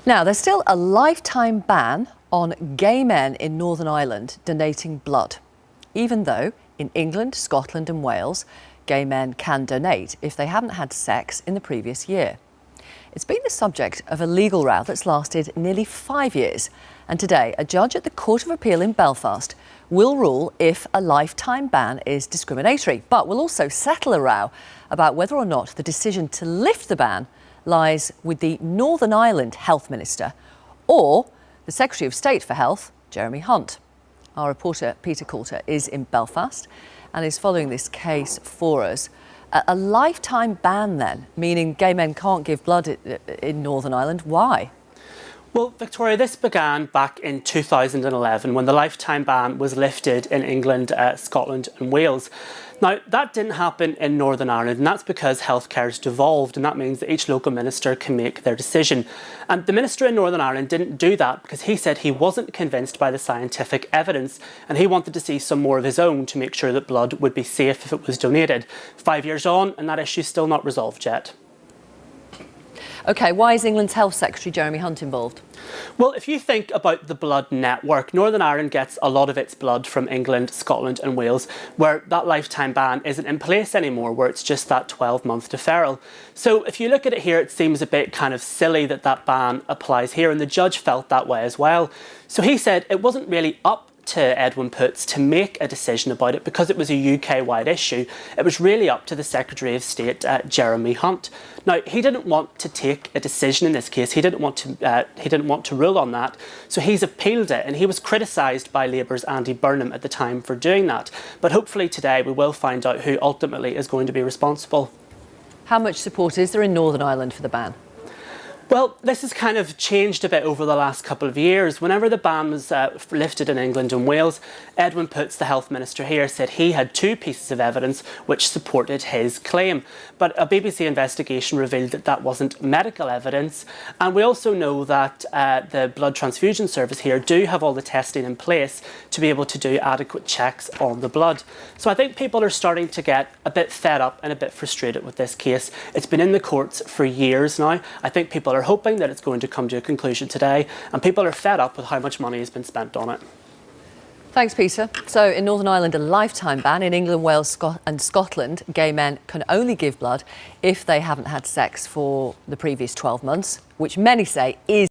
Now, there's still a lifetime ban on gay men in Northern Ireland donating blood, even though in England, Scotland and Wales, gay men can donate if they haven't had sex in the previous year. It's been the subject of a legal row that's lasted nearly 5 years. And today, a judge at the Court of Appeal in Belfast will rule if a lifetime ban is discriminatory, but will also settle a row about whether or not the decision to lift the ban lies with the Northern Ireland Health Minister or the Secretary of State for Health, Jeremy Hunt. Our reporter Peter Coulter is in Belfast and is following this case for us. A lifetime ban then, meaning gay men can't give blood in Northern Ireland. Why? Well, Victoria, this began back in 2011 when the lifetime ban was lifted in England, Scotland and Wales. Now, that didn't happen in Northern Ireland, and that's because healthcare has devolved, and that means that each local minister can make their decision. And the minister in Northern Ireland didn't do that because he said he wasn't convinced by the scientific evidence, and he wanted to see some more of his own to make sure that blood would be safe if it was donated. 5 years on, and that issue's still not resolved yet. OK, why is England's Health Secretary Jeremy Hunt involved? Well, if you think about the blood network, Northern Ireland gets a lot of its blood from England, Scotland and Wales, where that lifetime ban isn't in place anymore, where it's just that 12-month deferral. So if you look at it here, it seems a bit kind of silly that that ban applies here, and the judge felt that way as well. So he said it wasn't really up to Edwin Poots to make a decision about it because it was a UK-wide issue. It was really up to the Secretary of State, Jeremy Hunt. Now, he didn't want to take a decision in this case. He didn't want to rule on that. So he's appealed it, and he was criticised by Labour's Andy Burnham at the time for doing that. But hopefully today we will find out who ultimately is going to be responsible. How much support is there in Northern Ireland for the ban? Well, this has kind of changed a bit over the last couple of years. Whenever the ban was lifted in England and Wales, Edwin Poots, the health minister here, said he had two pieces of evidence which supported his claim. But a BBC investigation revealed that that wasn't medical evidence. And we also know that the blood transfusion service here do have all the testing in place to be able to do adequate checks on the blood. So I think people are starting to get a bit fed up and a bit frustrated with this case. It's been in the courts for years now. I think people are hoping that it's going to come to a conclusion today, and people are fed up with how much money has been spent on it. Thanks, Peter. So in Northern Ireland, a lifetime ban. In England, Wales and Scotland, gay men can only give blood if they haven't had sex for the previous 12 months, which many say is